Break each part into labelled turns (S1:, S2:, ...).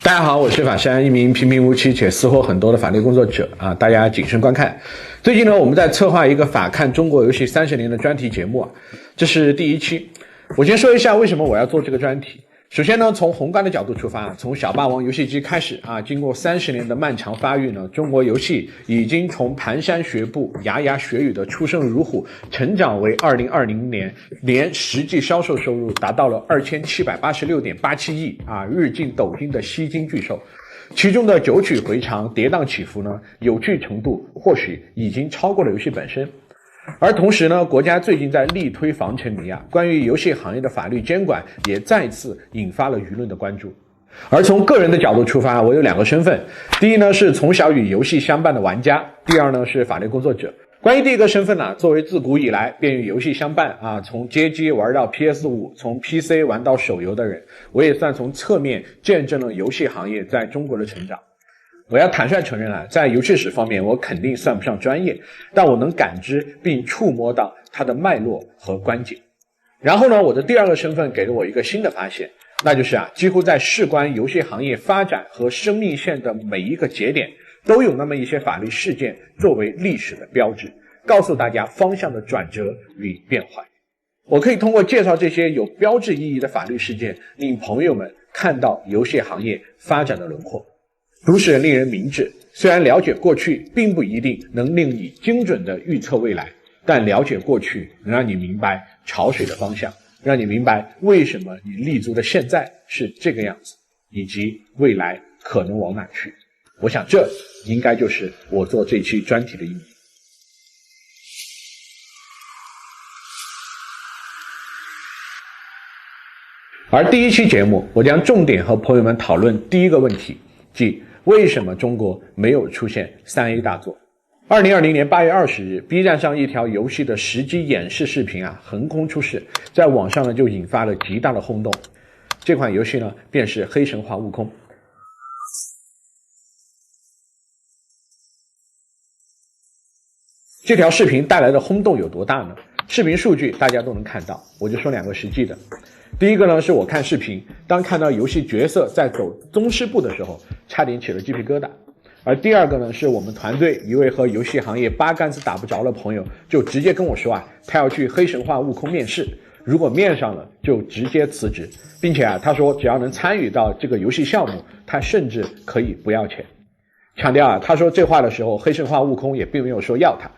S1: 大家好，我是法山，一名平平无奇且私货很多的法律工作者啊，大家谨慎觀看。最近呢，我們在策劃一個法看中國遊戲30年的專題節目啊，這是第1期。我先說一下為什麼我要做這個專題。首先呢，從宏觀的角度出發，從小霸王遊戲機開始啊，經過30年的漫長發育呢，中國遊戲已經從蹣跚學步、牙牙學語的出生如虎，成長為2020年年實際銷售收入達到了2786.87億啊，日進斗金的吸金巨獸。其中的九曲回腸、跌宕起伏呢，有趣程度或許已經超過了遊戲本身。而同時呢，國家最近在力推防沉迷啊，關於遊戲行業的法律監管也再次引發了輿論的關注。而從個人的角度出發，我有2個身份，第一呢是從小與遊戲相伴的玩家，第二呢是法律工作者。關於第一個身份呢，作為自古以來便與遊戲相伴啊，從街機玩到 PS5， 從 PC 玩到手遊的人，我也算從側面見證了游戲行業在中國的成長。我要坦率承認啊，在游戏史方面我肯定算不上專業，但我能感知並觸摸到它的脈絡和關節。然後呢，我的第2個身份給了我一個新的發現，那就是啊，幾乎在事關遊戲行業發展和生命線的每一個節點，都有那麼一些法律事件作為歷史的標誌，告訴大家方向的轉折與變化。我可以通過介紹這些有標誌意義的法律事件，令朋友們看到游戲行業發展的輪廓。讀史令人明智，雖然了解過去並不一定能令你精準地預測未來，但了解過去能讓你明白潮水的方向，讓你明白為什麼你立足的現在是這個樣子，以及未來可能往哪去。我想這應該就是我做這期專題的意義。而第1期節目，我將重點和朋友們討論第一個問題，即為什麼中國沒有出現 3A 大作。2020年8月20日 B 站上一條遊戲的實機演示視頻啊，橫空出世，在網上呢就引發了極大的轟動。這款遊戲呢便是黑神話悟空。這條視頻帶來的轟動有多大呢？視頻數據大家都能看到，我就說2個實際的。第一個呢，是我看視頻，當看到遊戲角色在走宗師步的時候，差點起了雞皮疙瘩。而第2個呢，是我們團隊一位和遊戲行業八竿子打不着的朋友，就直接跟我說啊，他要去黑神話悟空面試，如果面上了就直接辭職，並且啊，他說只要能參與到這個遊戲項目，他甚至可以不要錢。強調啊，他說這話的時候，黑神話悟空也並沒有說要他。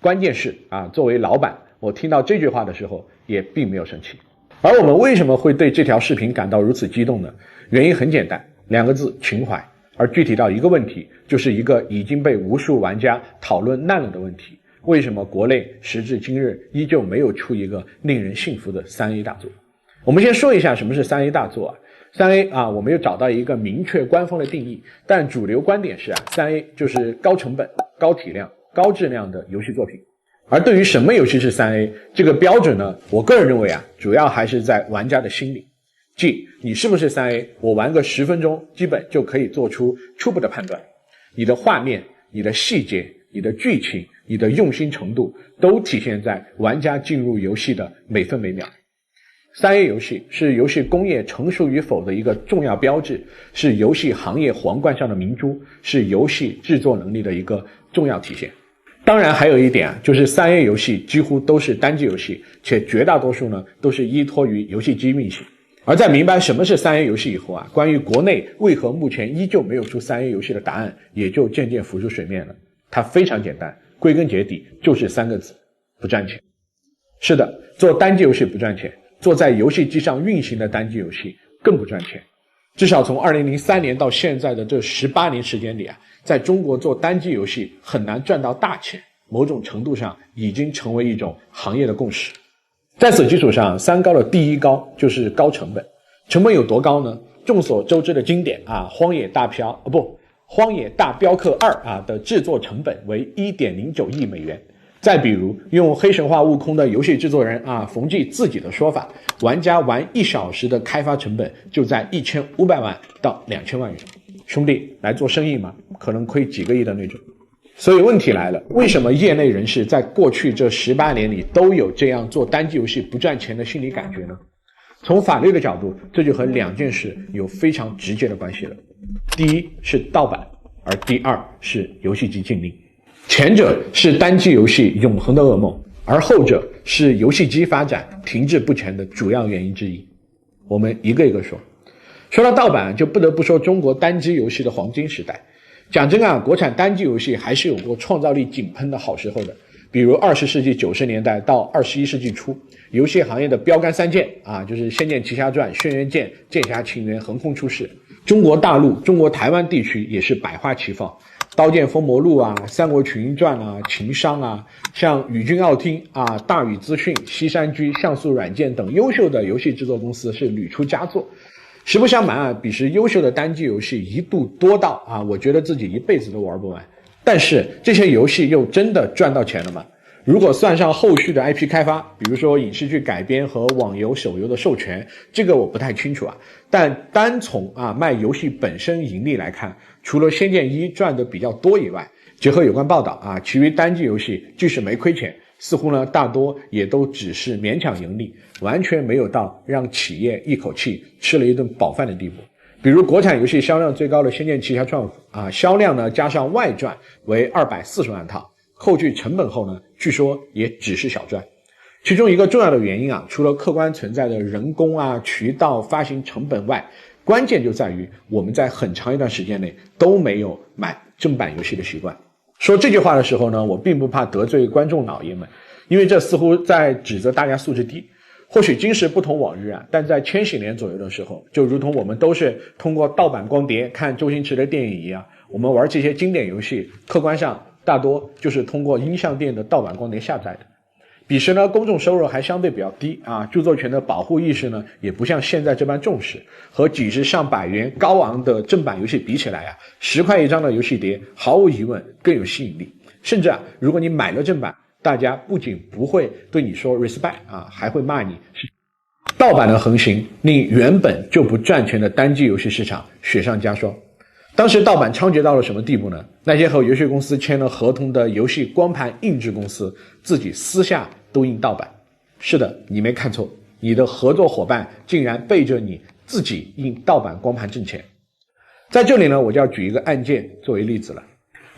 S1: 關鍵是啊，作為老闆，我聽到這句話的時候也並沒有生氣。而我們為什麼會對這條視頻感到如此激動呢？原因很簡單，2個字：情懷。而具體到一個問題，就是一個已經被無數玩家討論爛了的問題：為什麼國內時至今日依舊沒有出一個令人信服的 3A 大作？我們先說一下什麼是 3A 大作啊。3A 啊，我沒有找到一個明確官方的定義，但主流觀點是啊，3A 就是高成本、高體量、高質量的游戲作品。而对於什麼遊戲是 3A 這個標準呢，我個人認為啊，主要還是在玩家的心裡。即你是不是 3A， 我玩個10分鐘基本就可以做出初步的判斷。你的畫面、你的細節、你的劇情、你的用心程度都體現在玩家進入遊戲的每分每秒。3A 遊戲是遊戲工業成熟與否的一個重要標誌，是遊戲行業皇冠上的明珠，是遊戲制作能力的一個重要體現。當然還有一點啊，就是 3A 遊戲幾乎都是单机游戲，且絕大多数呢都是依托於游戏机運行。而在明白什麼是 3A 游戲以後啊，關於國內為何目前依舊沒有出 3A 游戲的答案也就漸漸浮出水面了。它非常簡單，歸根結底就是3個字：不賺錢。是的，做單機游戲不賺錢，做在遊戲機上運行的單機游戲更不賺錢。至少從2003年到現在的這18年時間裡啊，在中国做单机游戏很難賺到大錢，某種程度上已經成為一種行業的共識。在此基礎上，3高的第1高就是高成本。成本有多高呢？众所周知的經典啊，荒野大镖客2啊的制作成本为 1.09 億美元。再比如用黑神话悟空的游戏制作人啊馮驥自己的說法，玩家玩1小時的開發成本就在1500萬到2000萬元。兄弟，來做生意嘛，可能虧幾個億的那種。所以問題來了，為什麼業內人士在過去這18年裡都有這樣做單機遊戲不賺錢的心理感覺呢？從法律的角度，這就和兩件事有非常直接的關係了。第一是盜版，而第二是遊戲机禁令。前者是單机遊戲永恆的噩夢，而後者是遊戲機發展停滯不前的主要原因之一。我們一個一個說。說到盜版，就不得不說中國单機遊戏的黄金時代。講真啊，国產單机遊戲還是有過創造力井噴的好時候的。比如20世紀90年代到21世紀初，游戲行業的標杆三剑啊，就是《仙剑奇俠傳》、《轩轅劍》、《劍俠情緣》橫空出世。中國大陸、中国台灣地區也是百花齊放，《刀劍封魔錄》啊，《三國群英傳》啊，《情商》啊，像宇君奧汀啊、大宇資訊、西山居、像素軟件等優秀的遊戲制作公司是屢出佳作。實不相瞞啊，彼時優秀的單機遊戲一度多到啊，我覺得自己一輩子都玩不完。但是這些遊戲又真的賺到錢了嗎？如果算上後續的 IP 開發，比如說影視劇改編和網遊、手遊的授權，這個我不太清楚啊。但單從賣遊戲本身盈利來看，除了《仙劍1》賺的比較多以外，結合有關報道啊，其餘單機遊戲即使沒虧錢，似乎呢大多也都只是勉強盈利，完全沒有到讓企業一口氣吃了一頓飽飯的地步。比如國產游戲銷量最高的《仙劍奇俠傳》銷量呢加上外傳為240萬套，扣去成本後呢，據說也只是小賺。其中一個重要的原因除了客觀存在的人工渠道、發行成本外，關鍵就在於我們在很長一段時間內都沒有買正版遊戲的習慣。說這句話的時候呢，我並不怕得罪觀眾老爺們，因為這似乎在指責大家素質低。或許今時不同往日但在千禧年左右的時候，就如同我們都是通過盜版光碟看周星馳的電影一樣，我們玩這些經典遊戲，客觀上大多就是通過音像店的盜版光碟下載的。彼時呢，公众收入還相对比较低著作权的保護意識呢，也不像現在這般重視。和幾十上百元高昂的正版遊戲比起來10塊一張的遊戲碟毫無疑問更有吸引力。甚至如果你買了正版，大家不僅不會對你說 respect 還會罵你是盜版的橫行，令原本就不賺錢的單機遊戲市場雪上加霜。當時盜版猖獗到了什麼地步呢？那些和遊戲公司簽了合同的遊戲光盤印製公司，自己私下都印盜版。是的，你沒看錯，你的合作夥伴竟然背着你自己印盜版光盤掙錢。在這裡呢，我就要舉一個案件作為例子了。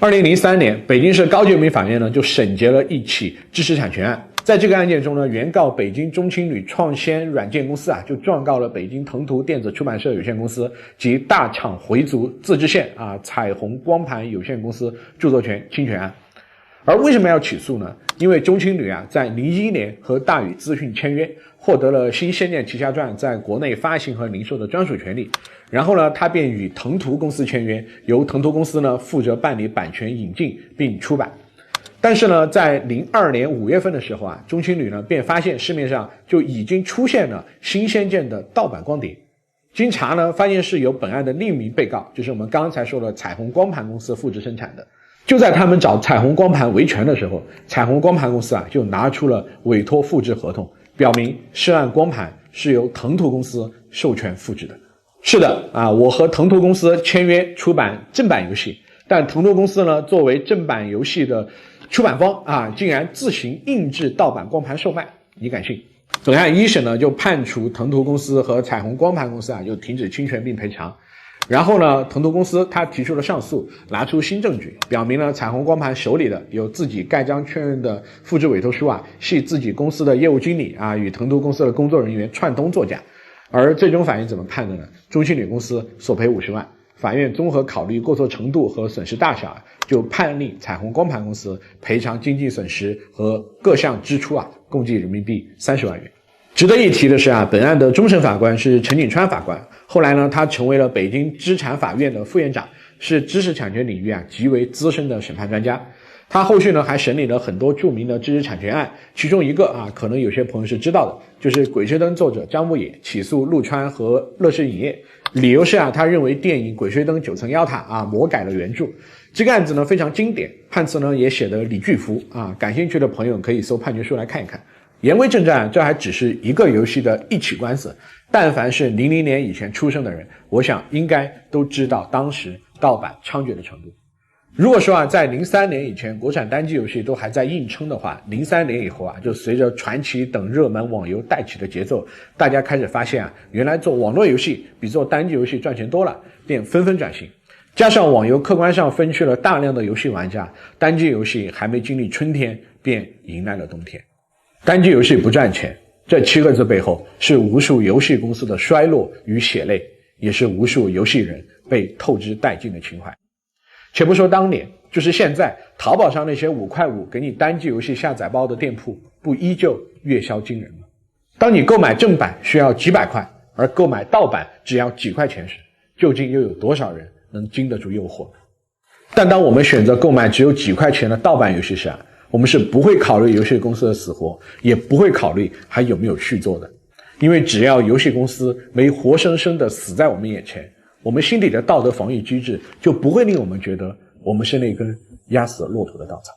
S1: 2003年，北京市高級人民法院呢就審結了一起知識產權案。在這個案件中呢，原告北京中青旅創先軟件公司就狀告了北京腾圖電子出版社有限公司及大廠回族自治縣彩虹光盤有限公司著作權侵权案。而為什麼要起訴呢？因為中青旅在01年和大宇資訊簽約，獲得了新《仙劍奇俠傳》在國內發行和零售的專屬權利。然後呢，他便與腾图公司簽約，由腾图公司呢負責辦理版權引进並出版。但是呢，在02年5月份的時候中青旅呢便發現市面上就已經出現了新仙劍的盜版光碟。經查呢，發現是由本案的另一名被告，就是我們剛才說的彩虹光盤公司複製生產的。就在他們找彩虹光盤維權的時候，彩虹光盘公司就拿出了委托复制合同，表明涉案光盤是由腾图公司授權复制的。是的我和腾图公司簽約出版正版遊戏，但腾图公司呢作為正版遊戲的出版方竟然自行印制盜版光盤售賣，你敢信？本案一审呢就判處腾图公司和彩虹光盘公司就停止侵权并赔償。然後呢，腾图公司他提出了上訴，拿出新證據，表明了彩虹光盤手裡的有自己蓋章確認的複制委托書係自己公司的業務經理與騰圖公司的工作人員串通作假。而最終法院怎麼判的呢？中青旅公司索賠50萬，法院綜合考慮過錯程度和損失大小就判令彩虹光盤公司賠償經濟損失和各項支出共計人民幣30萬元。值得一提的是本案的終審法官是陳景川法官，後來呢，他成為了北京知產法院的副院長，是知識產權領域極為資深的審判專家。他後續呢還審理了很多著名的知識產權案，其中一個可能有些朋友是知道的，就是《鬼吹燈》作者張牧野起訴陸川和樂視影業，理由是他認為電影《鬼吹燈9層妖塔》魔改了原著。這個案子呢非常經典，判詞呢也寫得理據服感興趣的朋友可以搜判決書來看一看。言歸正傳，這還只是一個遊戲的一起官司，但凡是00年以前出生的人，我想應該都知道當時盜版猖獗的程度。如果說在03年以前国产单机游戲都还在硬撑的话，03年以后就随着传奇等热门网游带起的节奏，大家開始發現原來做網絡遊戲比做單機遊戲賺錢多了，便紛紛轉型。加上網遊客觀上分去了大量的遊戲玩家，單機遊戲還沒經歷春天便迎來了冬天。單機遊戲不賺錢，這7個字背後是無數遊戲公司的衰落與血淚，也是無數遊戲人被透支殆盡的情懷。且不說當年，就是現在，淘寶上那些5塊5給你單機遊戲下載包的店鋪，不依舊月銷驚人嗎？當你購買正版需要幾百塊，而購買盜版只要幾塊錢時，究竟又有多少人能經得住誘惑？但當我們選擇購買只有幾塊錢的盜版遊戲時我們是不會考慮遊戲公司的死活，也不會考慮還有沒有續作的。因為只要遊戲公司沒活生生的死在我們眼前，我們心底的道德防御機制就不會令我們覺得我們是那根壓死駱駝的稻草。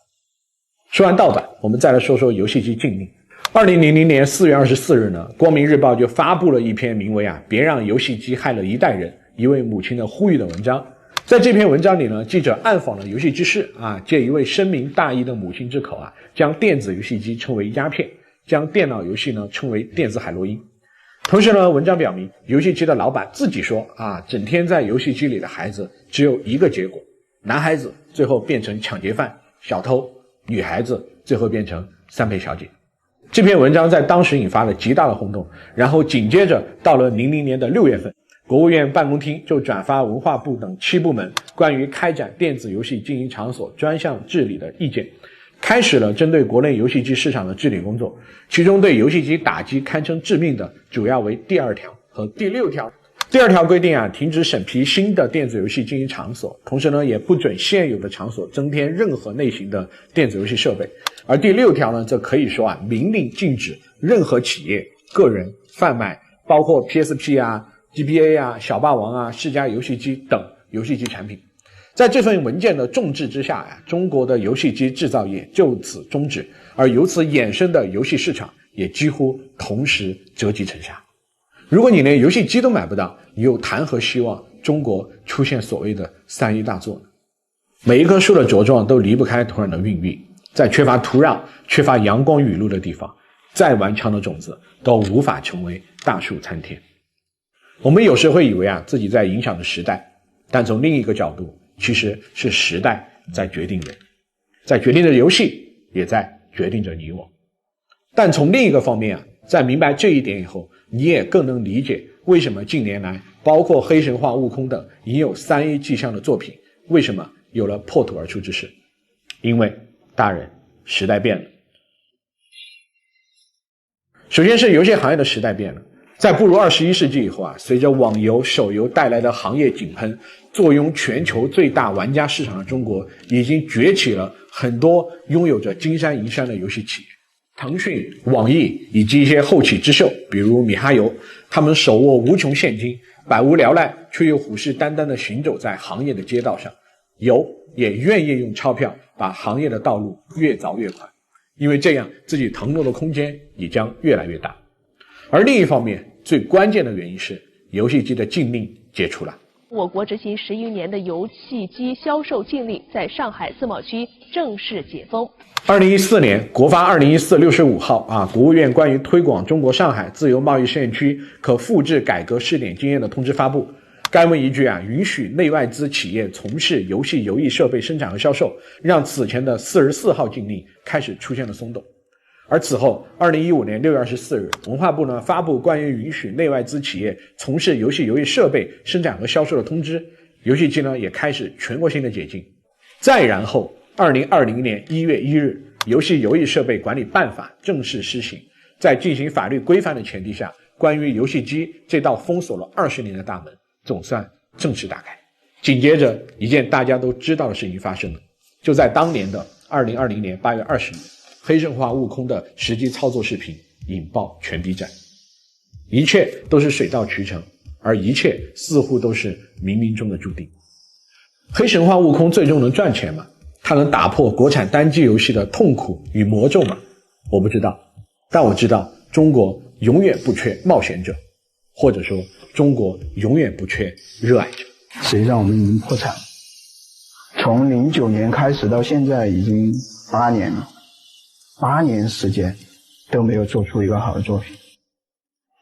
S1: 說完盜版，我們再來說說遊戲機禁令。2000年4月24日呢，光明日報就發布了一篇名為別讓遊戲機害了一代人，一位母親的呼籲的文章。在這篇文章裡呢，記者暗訪了遊戲之士借一位深明大義的母親之口將電子遊戲機稱為鴉片，將電腦遊戲呢稱為電子海洛因。同時呢，文章表明遊戲機的老板自己說整天在游戲機裡的孩子只有一個結果，男孩子最後變成搶劫犯、小偷，女孩子最後變成三陪小姐。這篇文章在當時引發了極大的轟動，然後緊接着到了00年的6月份，國務院辦公廳就轉發文化部等7部門關於開展電子遊戲經營場所專項治理的意見，開始了針對國內遊戲機市場的治理工作。其中對遊戲機打擊堪稱致命的主要為第2條和第6條。第2條規定停止審批新的電子遊戲經營場所，同時呢也不准現有的場所增添任何類型的電子遊戲設備。而第6條呢，則可以說明令禁止任何企業、個人販賣包括 PSP、GBA、小霸王、世嘉游戲機等遊戲機產品。在這份文件的重制之下中國的遊戲機製造業就此終止，而由此衍生的遊戲市場也幾乎同時折戟沉下。如果你連遊戲機都買不到，你又談何希望中國出現所謂的3A大作呢？每一棵樹的茁壯都離不開土壤的孕育，在缺乏土壤、缺乏陽光雨露的地方，再頑強的種子都無法成為大樹參天。我們有時會以為自己在影響着時代，但從另一個角度，其實是時代在決定人，在決定着遊戲，也在決定着你我。但從另一個方面在明白這一點以後，你也更能理解為什麼近年來包括黑神話、悟空等已有3A 跡象的作品，為什麼有了破土而出之勢。因為大人，時代變了。首先是遊戲行業的時代变了。在步入21世紀以後隨着網遊、手遊帶來的行業井噴，坐擁全球最大玩家市场的中國，已經崛起了很多擁有着金山銀山的遊戲企業。騰訊、網易以及一些後起之秀，比如米哈遊，他們手握無窮現金，百無聊賴，卻又虎視眈眈地行走在行業的街道上。遊也願意用鈔票把行業的道路越鑿越寬，因為這樣自己騰挪的空間也將越來越大。而另一方面，最關鍵的原因是遊戲機的禁令解除了。
S2: 我國執行10余年的遊戲機銷售禁令在上海自貿區正式解封。
S1: 2014年國發2014-65號國務院關於推廣中國上海自由貿易試驗區可複製改革試點經驗的通知發布。該文一句允許內外資企業從事遊戲遊藝設備生產和銷售，讓此前的44號禁令開始出現了鬆動。而此後2015年6月24日文化部发布關於允許內外資企業從事遊戲遊藝設備生產和銷售的通知，遊戲機也開始全國性的解禁。再然後2020年1月1日遊戲遊藝設備管理辦法正式施行，在進行法律規範的前提下，關於遊戲機這道封鎖了20年的大門總算正式打開。緊接着一件大家都知道的事情發生了，就在當年的2020年8月20日黑神话悟空的實際操作視頻引爆全 B 站。一切都是水到渠成，而一切似乎都是冥冥中的注定。黑神话悟空最終能賺錢嗎？它能打破國產單機遊戲的痛苦與魔咒嗎？我不知道，但我知道中國永遠不缺冒險者，或者說中國永遠不缺熱愛者。
S3: 誰讓我們已經破產了？從09年開始到現在已經8年了，8年時間都沒有做出一個好的作品。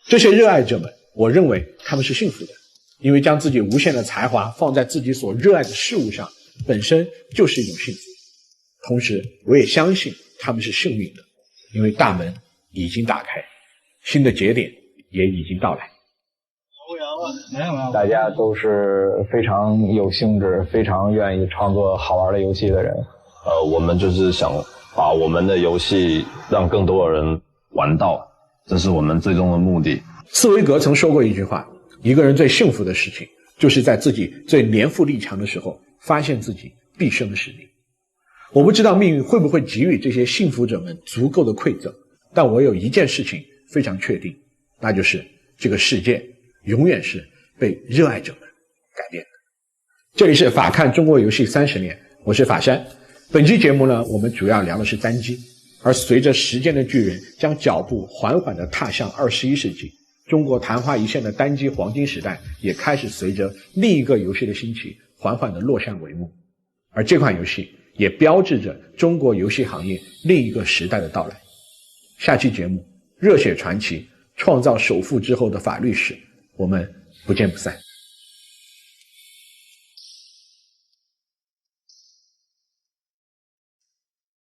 S1: 這些熱愛者們，我認為他們是幸福的，因為將自己無限的才華放在自己所熱愛的事物上，本身就是一種幸福。同時，我也相信他们是幸運的，因為大門已經打開，新的節點也已經到來。
S4: 大家都是非常有興致、非常願意創作好玩的遊戲的人。
S5: 我們就是想把我們的遊戲讓更多的人玩到，這是我們最終的目的。
S1: 茨威格曾說過一句話：一個人最幸福的事情，就是在自己最年富力強的時候，發現自己畢生的使命。我不知道命運會不會給予這些幸福者們足夠的饋贈，但我有一件事情非常確定，那就是這個世界永遠是被熱愛者們改變的。這裡是法看中國遊戲30年，我是法山。本期節目呢，我們主要聊的是單機，而隨着时間的巨人將腳步緩緩地踏向21世紀，中國曇花一現的單機黃金時代也開始隨着另一個遊戲的興起緩緩地落下帷幕，而這款遊戲也標誌着中國遊戲行業另一個時代的到來。下期節目，熱血傳奇創造首富之後的法律史，我們不見不散。